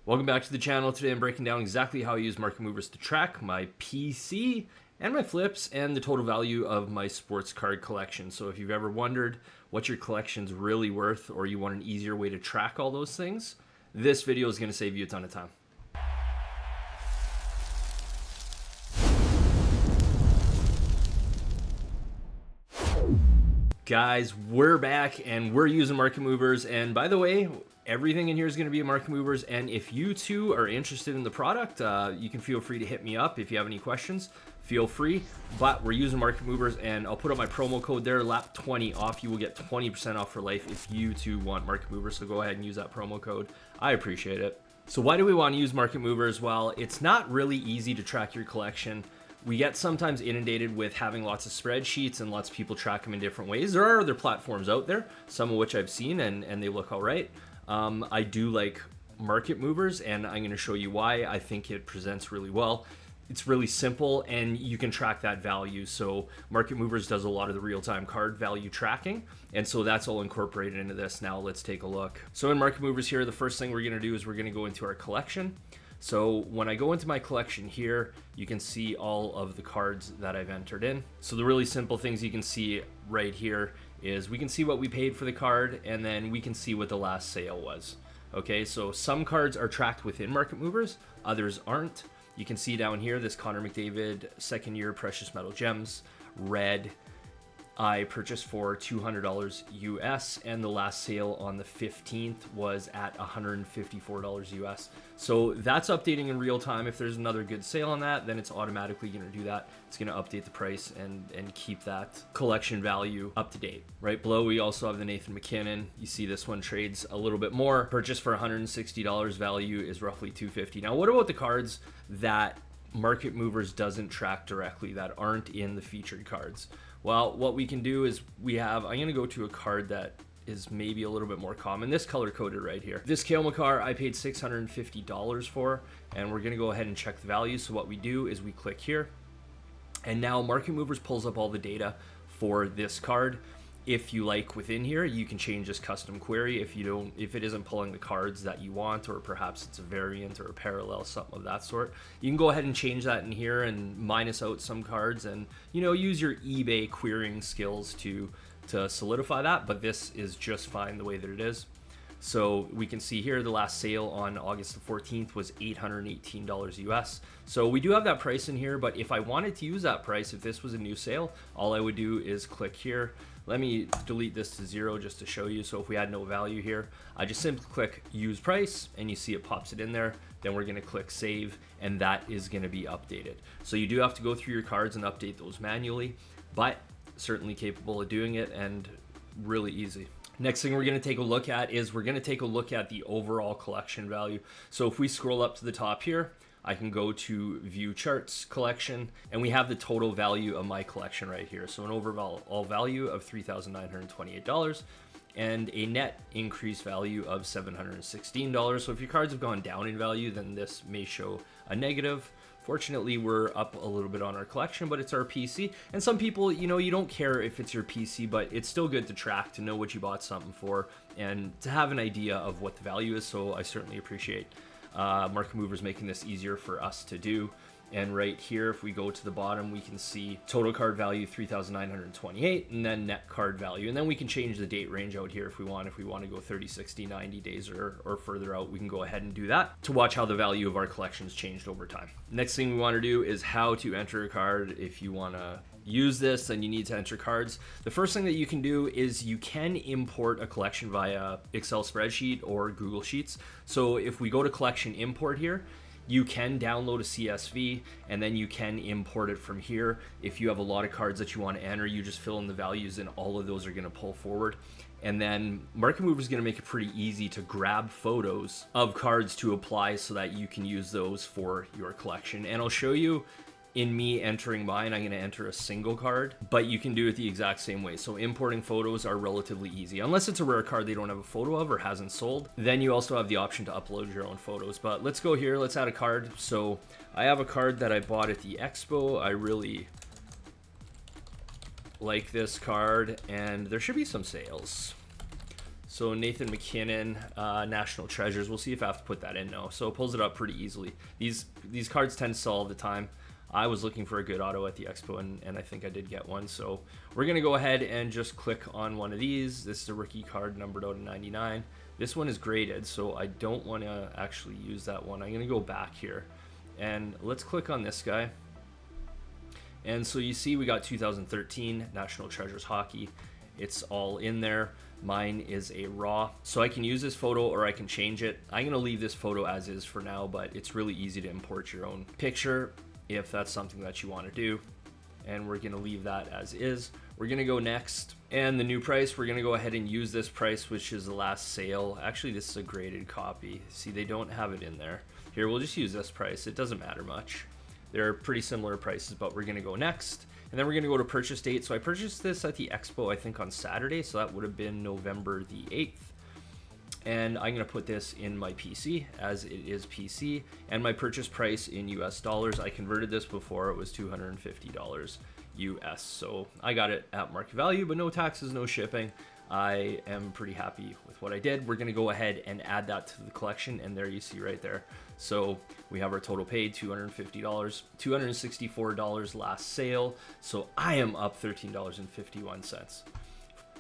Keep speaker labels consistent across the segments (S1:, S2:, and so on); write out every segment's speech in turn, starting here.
S1: Welcome back to the channel. Today I'm breaking down exactly how I use Market Movers to track my PC and my flips and the total value of my sports card collection. So if you've ever wondered what your collection's really worth or you want an easier way to track all those things, this video is going to save you a ton of time. Guys, we're back and we're using Market Movers, and by the way, everything in here is going to be Market Movers, and if you too are interested in the product, you can feel free to hit me up if you have any questions. Feel free, but we're using Market Movers, and I'll put up my promo code there, LAP20 off. You will get 20% off for life if you too want Market Movers, so go ahead and use that promo code. I appreciate it. So why do we want to use Market Movers? Well, it's not really easy to track your collection. We get sometimes inundated with having lots of spreadsheets and lots of people track them in different ways. There are other platforms out there, some of which I've seen, and they look all right. I do like Market Movers, and I'm going to show you why. I think it presents really well. It's really simple, and you can track that value. So Market Movers does a lot of the real-time card value tracking, and so that's all incorporated into this. Now let's take a look. So in Market Movers here, the first thing we're going to do is we're going to go into our collection. So when I go into my collection here, you can see all of the cards that I've entered in. So the really simple things you can see right here is we can see what we paid for the card, and then we can see what the last sale was. Okay, so some cards are tracked within Market Movers, others aren't. You can see down here this Connor McDavid second year Precious Metal Gems, red. I purchased for $200 US, and the last sale on the 15th was at $154 US. So that's updating in real time. If there's another good sale on that, then it's automatically going to do that. It's going to update the price and keep that collection value up to date. Right below, we also have the Nathan MacKinnon. You see this one trades a little bit more. Purchase for $160, value is roughly $250. Now, what about the cards that Market Movers doesn't track directly, that aren't in the featured cards? Well, what we can do is I'm going to go to a card that is maybe a little bit more common. This color coded right here. This Cale Makar I paid $650 for, and we're going to go ahead and check the value. So what we do is we click here, and now Market Movers pulls up all the data for this card. If you like within here, you can change this custom query. If it isn't pulling the cards that you want, or perhaps it's a variant or a parallel, something of that sort, you can go ahead and change that in here and minus out some cards and, use your eBay querying skills to solidify that. But this is just fine the way that it is. So we can see here the last sale on August the 14th was $818 US. So we do have that price in here, but if I wanted to use that price, if this was a new sale, all I would do is click here. Let me delete this to 0 just to show you. So if we had no value here, I just simply click use price, and you see it pops it in there. Then we're going to click save, and that is going to be updated. So you do have to go through your cards and update those manually, but certainly capable of doing it and really easy. Next thing we're going to take a look at is we're going to take a look at the overall collection value. So if we scroll up to the top here, I can go to view charts collection, and we have the total value of my collection right here. So an overall value of $3,928 and a net increase value of $716. So if your cards have gone down in value, then this may show a negative. Fortunately, we're up a little bit on our collection, but it's our PC. And some people, you don't care if it's your PC, but it's still good to track, to know what you bought something for, and to have an idea of what the value is. So I certainly appreciate Market Movers making this easier for us to do. And right here, if we go to the bottom, we can see total card value $3,928, and then net card value. And then we can change the date range out here if we want. If we want to go 30, 60, 90 days or further out, we can go ahead and do that to watch how the value of our collections changed over time. Next thing we want to do is how to enter a card. If you want to use this, then you need to enter cards. The first thing that you can do is you can import a collection via Excel spreadsheet or Google Sheets. So if we go to collection import here, you can download a CSV, and then you can import it from here. If you have a lot of cards that you want to enter, you just fill in the values, and all of those are going to pull forward. And then Market Movers is going to make it pretty easy to grab photos of cards to apply so that you can use those for your collection. And I'll show you in me entering mine. I'm going to enter a single card, but you can do it the exact same way. So importing photos are relatively easy, unless it's a rare card they don't have a photo of or hasn't sold. Then you also have the option to upload your own photos. But let's go here. Let's add a card. So I have a card that I bought at the expo. I really like this card, and there should be some sales. So Nathan MacKinnon, National Treasures. We'll see if I have to put that in now. So it pulls it up pretty easily. These cards tend to sell all the time. I was looking for a good auto at the expo, and I think I did get one. So we're going to go ahead and just click on one of these. This is a rookie card numbered out of 99. This one is graded, so I don't want to actually use that one. I'm going to go back here, and let's click on this guy. And so you see we got 2013 National Treasures Hockey. It's all in there. Mine is a raw, so I can use this photo or I can change it. I'm going to leave this photo as is for now, but it's really easy to import your own picture if that's something that you want to do. And we're going to leave that as is. We're going to go next, and the new price, we're going to go ahead and use this price, which is the last sale. Actually, this is a graded copy. See, they don't have it in there. Here, we'll just use this price. It doesn't matter much. They're pretty similar prices, but we're going to go next. And then we're going to go to purchase date. So I purchased this at the expo, I think on Saturday. So that would have been November the 8th. And I'm going to put this in my PC as it is PC, and my purchase price in US dollars. I converted this before, it was $250 US. So I got it at market value, but no taxes, no shipping. I am pretty happy with what I did. We're going to go ahead and add that to the collection, and there you see right there. So we have our total paid, $250, $264 last sale. So I am up $13.51.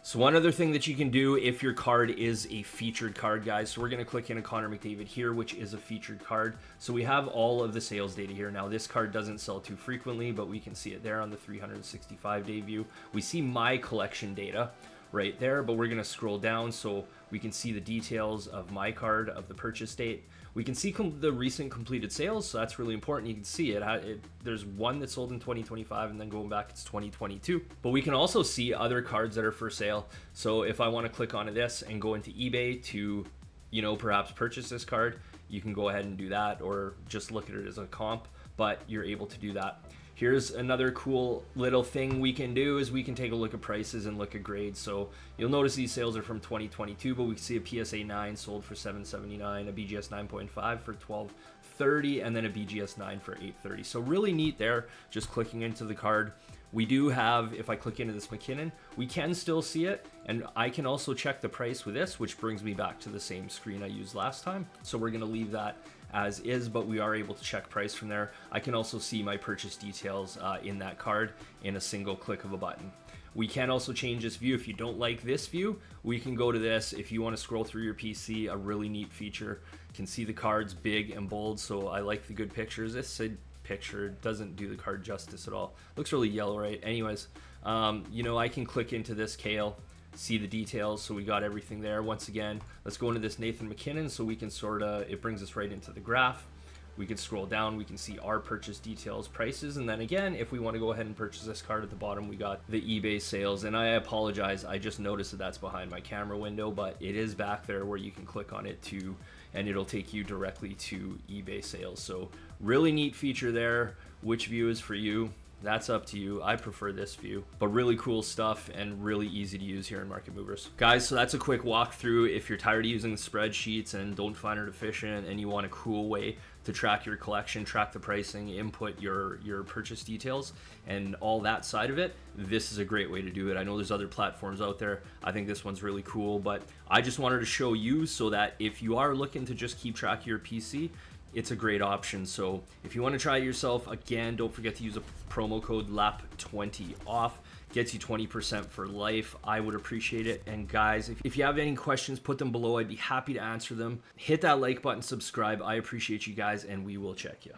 S1: So one other thing that you can do if your card is a featured card, guys, so we're going to click in a Connor McDavid here, which is a featured card. So we have all of the sales data here. Now this card doesn't sell too frequently, but we can see it there on the 365-day view. We see my collection data right there, but we're going to scroll down so we can see the details of my card, of the purchase date. We can see the recent completed sales, so that's really important. You can see it. There's one that sold in 2025, and then going back, it's 2022. But we can also see other cards that are for sale. So if I want to click onto this and go into eBay to, you know, perhaps purchase this card, you can go ahead and do that, or just look at it as a comp, but you're able to do that. Here's another cool little thing we can do is we can take a look at prices and look at grades. So you'll notice these sales are from 2022, but we can see a PSA 9 sold for $779, a BGS 9.5 for $1230, and then a BGS 9 for $830. So really neat there, just clicking into the card. We do have, if I click into this MacKinnon, we can still see it, and I can also check the price with this, which brings me back to the same screen I used last time. So we're gonna leave that as is, but we are able to check price from there. I can also see my purchase details in that card in a single click of a button. We can also change this view. If you don't like this view, we can go to this. If you want to scroll through your PC, a really neat feature. You can see the cards big and bold, so I like the good pictures. This picture doesn't do the card justice at all. Looks really yellow, right? Anyways, you know, I can click into this Kale, see the details, so we got everything there. Once again, let's go into this Nathan MacKinnon so we can sort of, it brings us right into the graph. We can scroll down, we can see our purchase details, prices, and then again, if we want to go ahead and purchase this card at the bottom, we got the eBay sales. And I apologize, I just noticed that that's behind my camera window, but it is back there where you can click on it too, and it'll take you directly to eBay sales. So really neat feature there. Which view is for you? That's up to you. I prefer this view, but really cool stuff and really easy to use here in Market Movers. Guys, so that's a quick walkthrough. If you're tired of using the spreadsheets and don't find it efficient and you want a cool way to track your collection, track the pricing, input your purchase details and all that side of it, this is a great way to do it. I know there's other platforms out there. I think this one's really cool, but I just wanted to show you so that if you are looking to just keep track of your PC, it's a great option. So if you want to try it yourself, again, don't forget to use a promo code LAP20 off. Gets you 20% for life. I would appreciate it. And guys, if you have any questions, put them below. I'd be happy to answer them. Hit that like button, subscribe. I appreciate you guys, and we will check you.